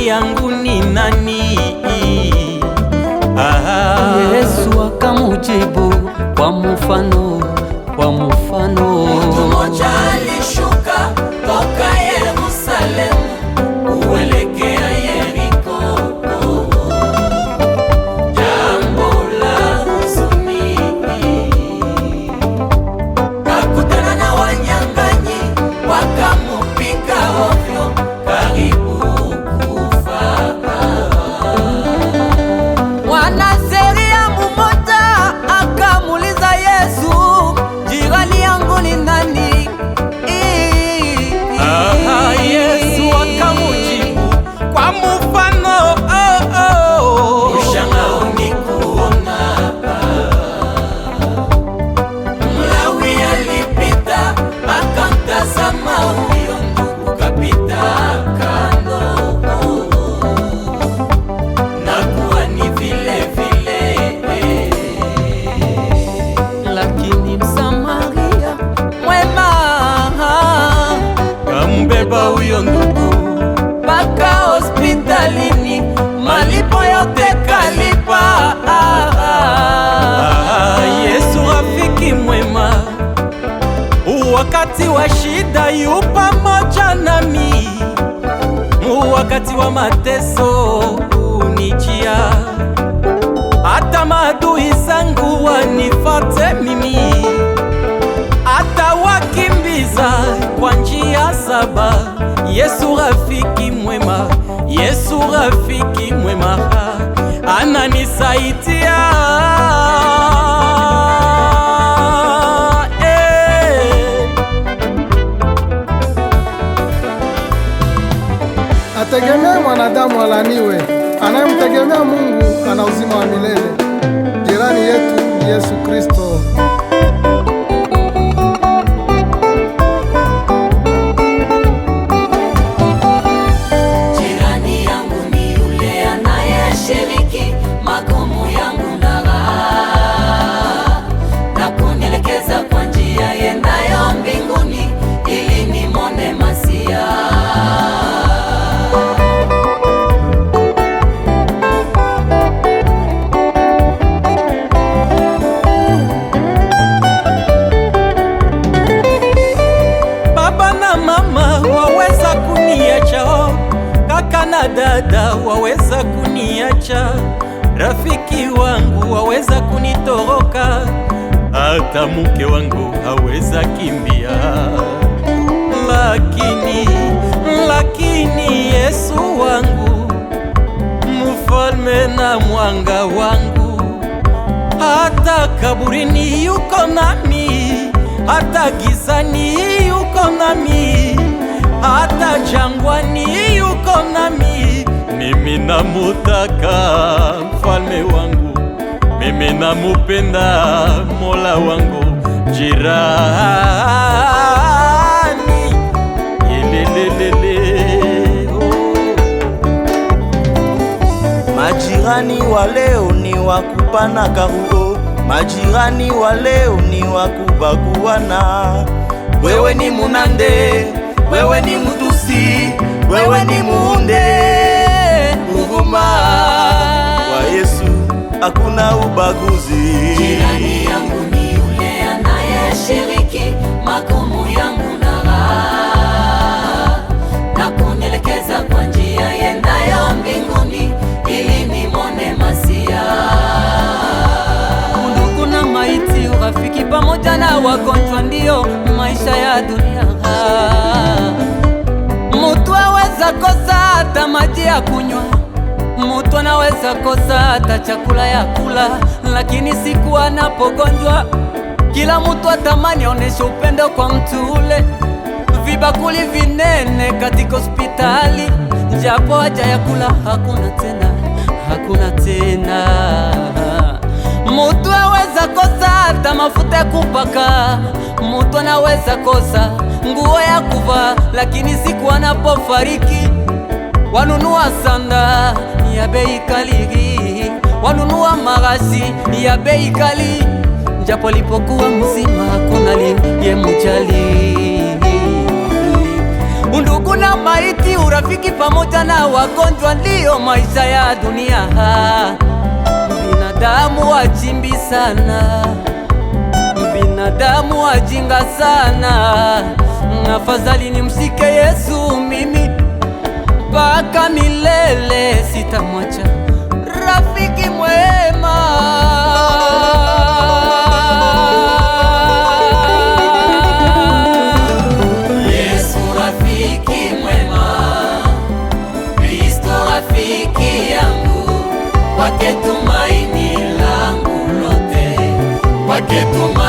jirani yangu ni nani? Yesu akamujibu kwa mfano, kwa mfano. Mtu mmoja alishuka toka Yerusalemu kuelekea Yeriko. Jambo la huzuni, kakutana na wanyang'anyi wakamupiga ovyo karibu kufa. Mwanaseria mmoja akamuliza Yesu, jirani yangu ni nani? Yesu akamujibu kwa mfano. Ushangao ni kuona Mlawi alipita akamtazama huyo ndugu kapita kando, na kuwa ni vile vile. Lakini Msamaria mwema Kambeba huyo ndugu mpaka hospitalini, malipo yote kalipa. Yesu rafiki mwema, wakati wa shida yu pamoja nami, wakati wa mateso unijia. Hata maadui zangu wanifate mimi, hata wakimbiza kwa njia saba. Yesu rafiki mwema, Yesu rafiki mwema, ananisaidia. Ategemee mwanadamu alaniwe, anayemtegemea Mungu ana uzima wa milele. Jirani yetu ni Yesu Kristo. Jirani yangu ni yule anayeshiriki magumu yangu na raha, na kunielekeza kwa njia yendayo mbinguni ili nimone Masia. Baba na mama waweza kuniacha, kaka na dada waweza kuniacha, rafiki wangu waweza kunitoroka, hata mke wangu haweza kimbia, lakini Yesu wangu, mfalme na mwanga wangu, hata kaburini yuko nami, hata gizani yuko nami, hata jangwani yuko nami. Mimi namutaka mfalme wangu, mimi namupenda Mola wangu. Jirani yelelelele, Majirani wa leo ni wakupana karuo, majirani wa leo ni wakubaguana. Wewe ni Munande, wewe ni Mutusi, wewe ni Muhunde. Huruma wa Yesu hakuna ubaguzi. Jirani yangu ni yule anayeshiriki magumu yangu na raha, na kunielekeza kwa njia yendayo mbinguni ili nimone Masia. Undugu na maiti, urafiki pamoja na wagonjwa ndio maisha ya dunia. Mutu aweza kosa hata maji ya kunywa, mutu anaweza kosa hata chakula ya kula, lakini siku anapogonjwa kila mutu atamani aoneshe upendo kwa mtu ule. Vibakuli vinene katika hospitali, japo haja ya kula hakuna tena, hakuna tena. Mutu aweza kosa hata mafuta ya kupaka, mutu anaweza kosa nguo ya kuvaa, lakini siku anapofariki wanunua sanda ya bei kali, wanunua marashi ya bei kali, japo alipokuwa mzima hakuna aliyemjali. Undugu na maiti, urafiki pamoja na wagonjwa, ndiyo maisha ya dunia. Binadamu wachimbi sana, binadamu wajinga sana. Afadhali nimshike Yesu mimi mpaka milele, sitamwacha rafiki mwema. Yesu rafiki mwema, Kristo rafiki yangu, kwake tumaini langu lote, kwake tumaini